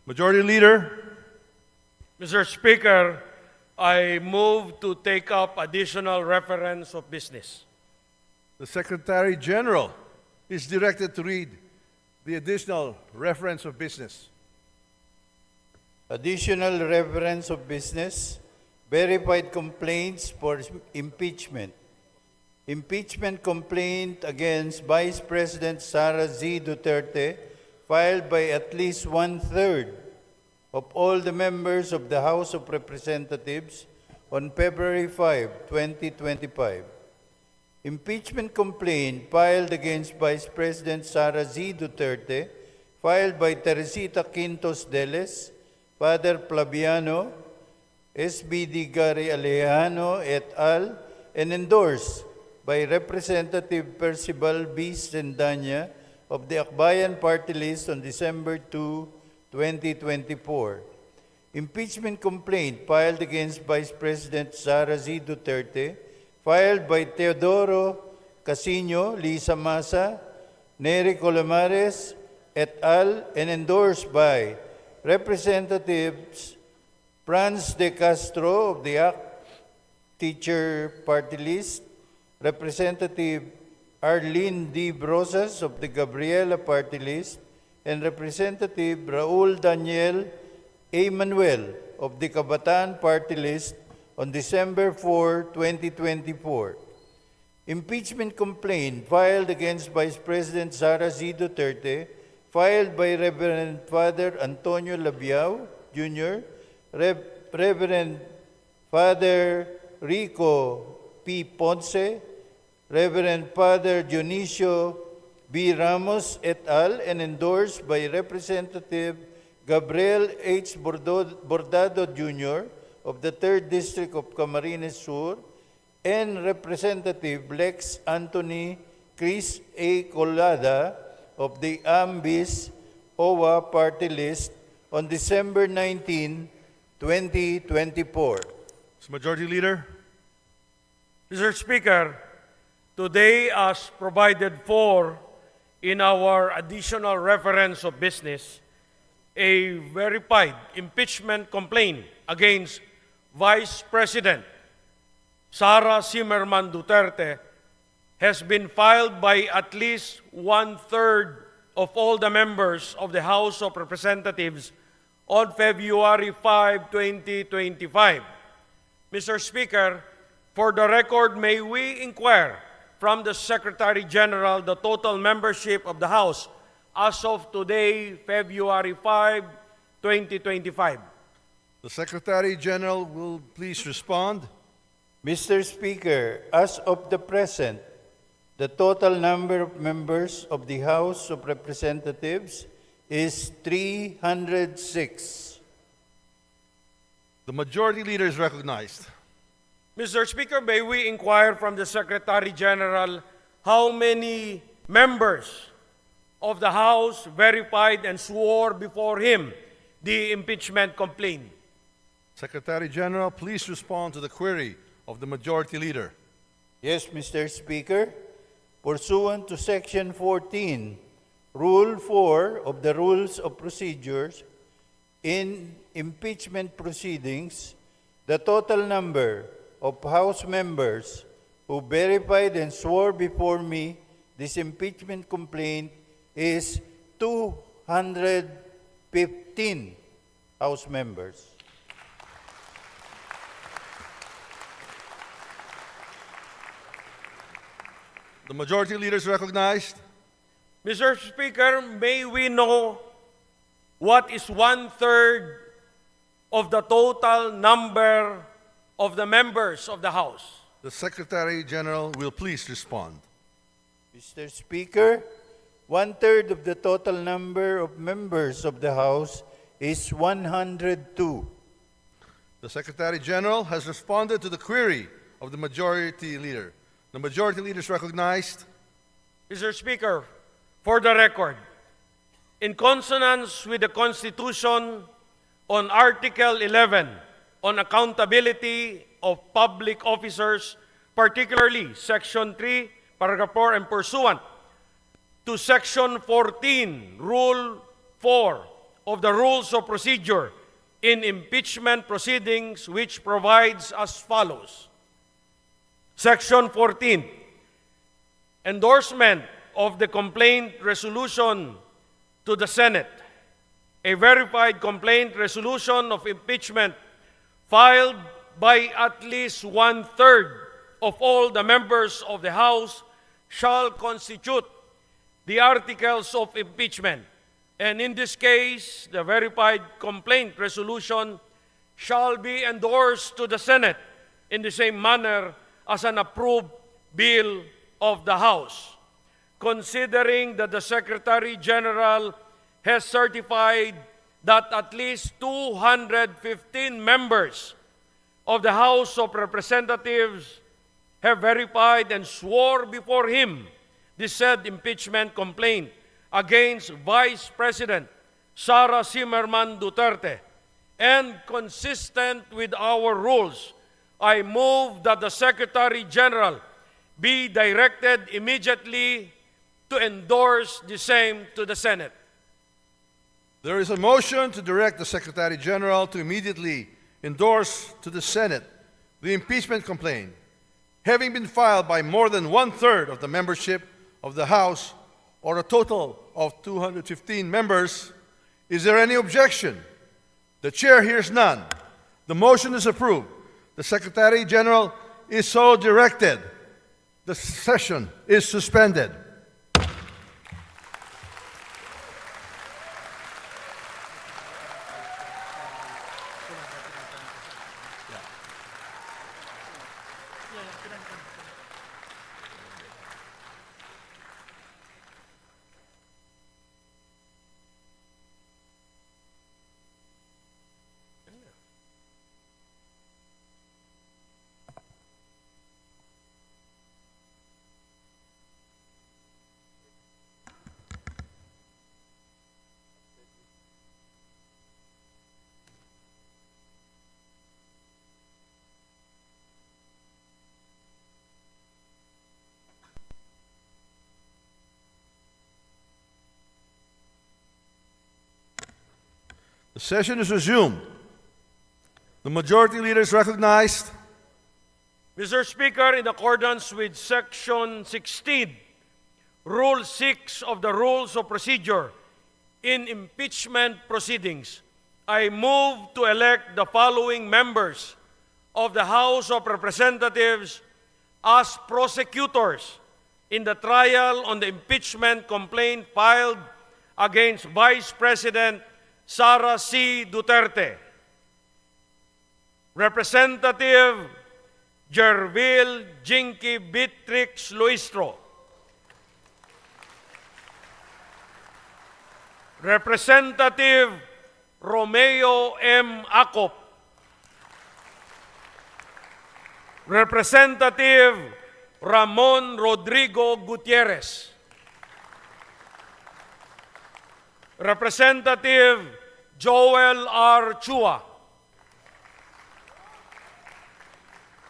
Majority Leader, Mr. Speaker, I move to take up additional reference of business. the Secretary General is directed to read the additional reference of business. Additional reference of business, verified complaints for impeachment. Impeachment complaint against Vice President Sara Z. Duterte filed by at least one-third of all the members of the House of Representatives on February 5, 2025. Impeachment complaint filed against Vice President Sara Z. Duterte filed by Teresita Quintos Deles, Father Flaviano, SBD Gary Alejano et al., and endorsed by Representative Percival B. Sendanya of the Akbayan Party List on December 2, 2024. Impeachment complaint filed against Vice President Sara Z. Duterte, filed by Teodoro Casino, Liza Masa, Nery Colomares et al., and endorsed by Representatives Franz de Castro of the ACT Teacher Party List, Representative Arlene D. Brosas of the Gabriela Party List, and Representative Raul Daniel A. Manuel of the Kabataan Party List on December 4, 2024. Impeachment complaint filed against Vice President Sara Z. Duterte, filed by Reverend Father Antonio Labiao Jr., Reverend Father Rico P. Ponce, Reverend Father Dionisio B. Ramos et al., and endorsed by Representative Gabriel H. Bordado Jr. of the 3rd District of Camarines Sur, and Representative Lex Anthony Chris A. Colada of the AMBIS OWA Party List on December 19, 2024. Majority Leader, Mr. Speaker, today, as provided for in our additional reference of business, a verified impeachment complaint against Vice President Sara Zimmerman Duterte has been filed by at least one-third of all the members of the House of Representatives on February 5, 2025. Mr. Speaker, for the record, may we inquire from the Secretary General the total membership of the House as of today, February 5, 2025. the Secretary General will please respond. Mr. Speaker, as of the present, the total number of members of the House of Representatives is 306. The Majority Leader is recognized. Mr. Speaker, may we inquire from the Secretary General how many members of the House verified and swore before him the impeachment complaint? Secretary General, please respond to the query of the Majority Leader. Yes, Mr. Speaker. Pursuant to Section 14, Rule 4 of the Rules of Procedures, in impeachment proceedings, the total number of House members who verified and swore before me this impeachment complaint is 215 House members. The Majority Leader is recognized. Mr. Speaker, may we know what is one-third of the total number of the members of the House? The Secretary General will please respond. Mr. Speaker, one-third of the total number of members of the House is 102. The Secretary General has responded to the query of the Majority Leader. The Majority Leader is recognized. Mr. Speaker, for the record, in consonance with the Constitution on Article 11 on accountability of public officers, particularly Section 3, Paragraph 4, and pursuant to Section 14, Rule 4 of the Rules of Procedure in Impeachment Proceedings, which provides as follows. Section 14, endorsement of the complaint resolution to the Senate. A verified complaint resolution of impeachment filed by at least one-third of all the members of the House shall constitute the articles of impeachment. And in this case, the verified complaint resolution shall be endorsed to the Senate in the same manner as an approved bill of the House. Considering that the Secretary General has certified that at least 215 members of the House of Representatives have verified and swore before him the said impeachment complaint against Vice President Sara Duterte, and consistent with our rules, I move that the Secretary General be directed immediately to endorse the same to the Senate. There is a motion to direct the Secretary General to immediately endorse to the Senate the impeachment complaint, having been filed by more than one-third of the membership of the House, or a total of 215 members. Is there any objection? The chair hears none. The motion is approved. The Secretary General is so directed. The session is suspended. The session is resumed. The majority leader is recognized. Mr. Speaker, in accordance with Section 16, Rule 6 of the Rules of Procedure in Impeachment Proceedings, I move to elect the following members of the House of Representatives as prosecutors in the trial on the impeachment complaint filed against Vice President Sara Duterte. Representative Jervil Jinky Beatrix Luistro. Representative Romeo M. Acop. Representative Ramon Rodrigo Gutierrez. Representative Joel R. Chua.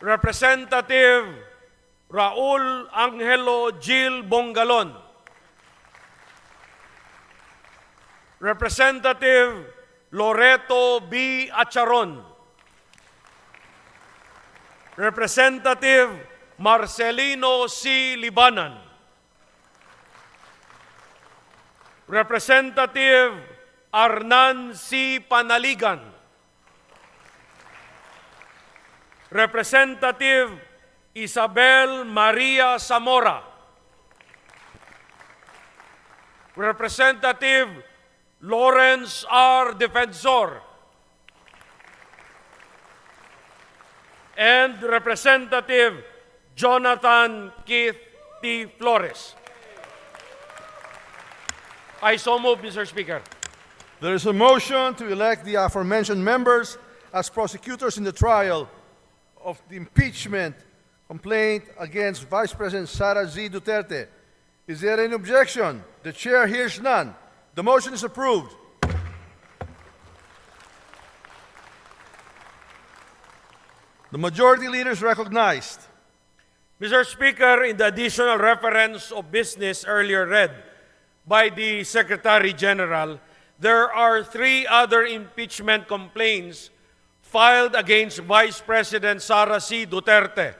Representative Raul Angelo Gil Bongalon. Representative Loreto B. Acharon. Representative Marcelino C. Libanan. Representative Arnan C. Panaligan. Representative Isabel Maria Zamora. Representative Lawrence R. Defensor. And Representative Jonathan Keith T. Flores. I so move, Mr. Speaker. There is a motion to elect the aforementioned members as prosecutors in the trial of the impeachment complaint against Vice President Sara Duterte. Is there any objection? The chair hears none. The motion is approved. The majority leader is recognized. Mr. Speaker, in the additional reference of business earlier read by the Secretary General, there are 3 other impeachment complaints filed against Vice President Sara C. Duterte.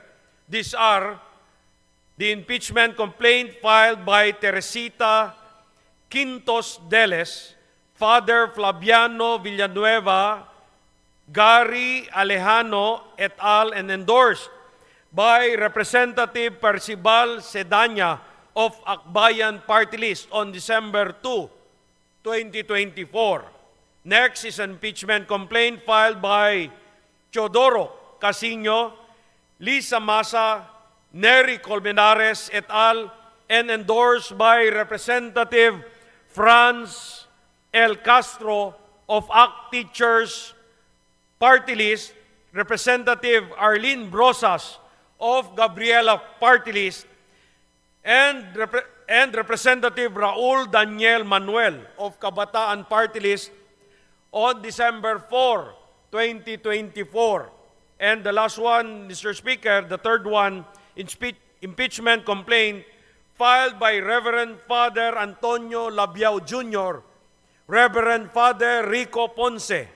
These are the impeachment complaint filed by Teresita Quintos Deles, Father Flaviano Villanueva, Gary Alejano et al. And endorsed by Representative Percival Sedanya of Akbayan Party List on December 2, 2024. Next is an impeachment complaint filed by Teodoro Casino, Liza Masa, Nery Colmenares et al. And endorsed by Representative Franz L. Castro of ACT Teachers Party List, Representative Arlene Brosas of Gabriela Party List, and Representative Raul Daniel Manuel of Kabataan Party List on December 4, 2024. And the last one, Mr. Speaker, the third one, impeachment complaint filed by Reverend Father Antonio Labiao Jr., Reverend Father Rico Ponce,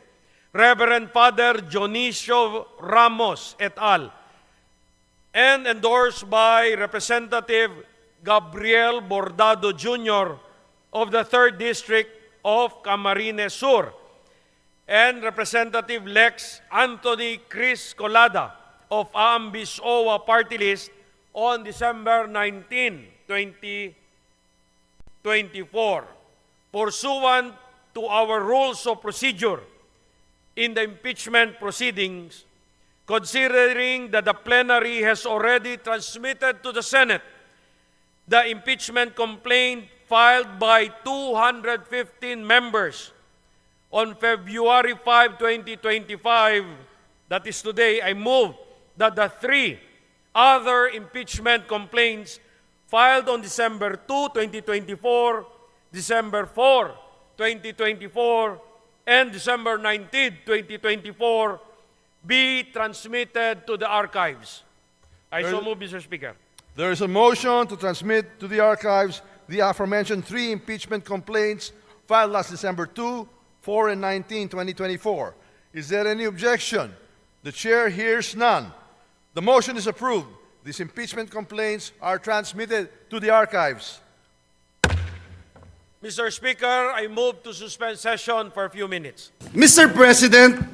Reverend Father Dionisio Ramos et al., and endorsed by Representative Gabriel Bordado Jr. of the 3rd District of Camarines Sur, and Representative Lex Anthony Chris Colada of Aambis OWA Party List on December 19, 2024. Pursuant to our rules of procedure in the impeachment proceedings, considering that the plenary has already transmitted to the Senate the impeachment complaint filed by 215 members on February 5, 2025, that is today, I move that the 3 other impeachment complaints filed on December 2, 2024, December 4, 2024, and December 19, 2024, be transmitted to the archives. I so move, Mr. Speaker. There is a motion to transmit to the archives the aforementioned 3 impeachment complaints filed last December 2, 4, and 19, 2024. Is there any objection? The chair hears none. The motion is approved. These impeachment complaints are transmitted to the archives. Mr. Speaker, I move to suspend session for a few minutes. Mr. President,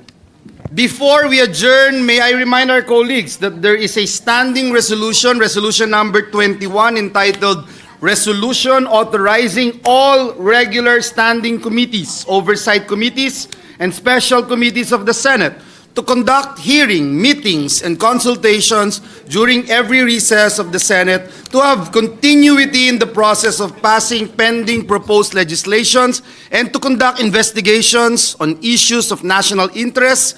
before we adjourn, may I remind our colleagues that there is a standing resolution, resolution number 21, entitled Resolution Authorizing All Regular Standing Committees, Oversight Committees, and Special Committees of the Senate to conduct hearing, meetings, and consultations during every recess of the Senate to have continuity in the process of passing pending proposed legislations and to conduct investigations on issues of national interest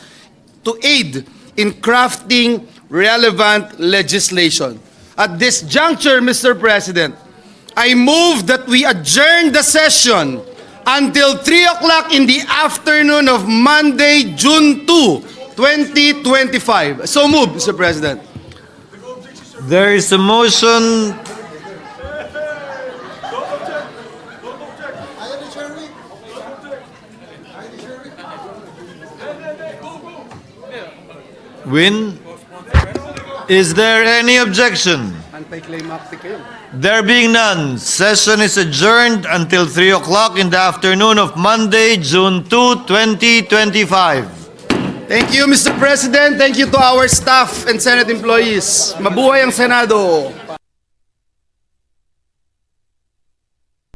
to aid in crafting relevant legislation. At this juncture, Mr. President, I move that we adjourn the session until 3 o'clock in the afternoon of Monday, June 2, 2025. So move, Mr. President. There is a motion. Win. Is there any objection? There being none, session is adjourned until 3 o'clock in the afternoon of Monday, June 2, 2025. Thank you, Mr. President. Thank you to our staff and Senate employees. Mabuhay ang Senado.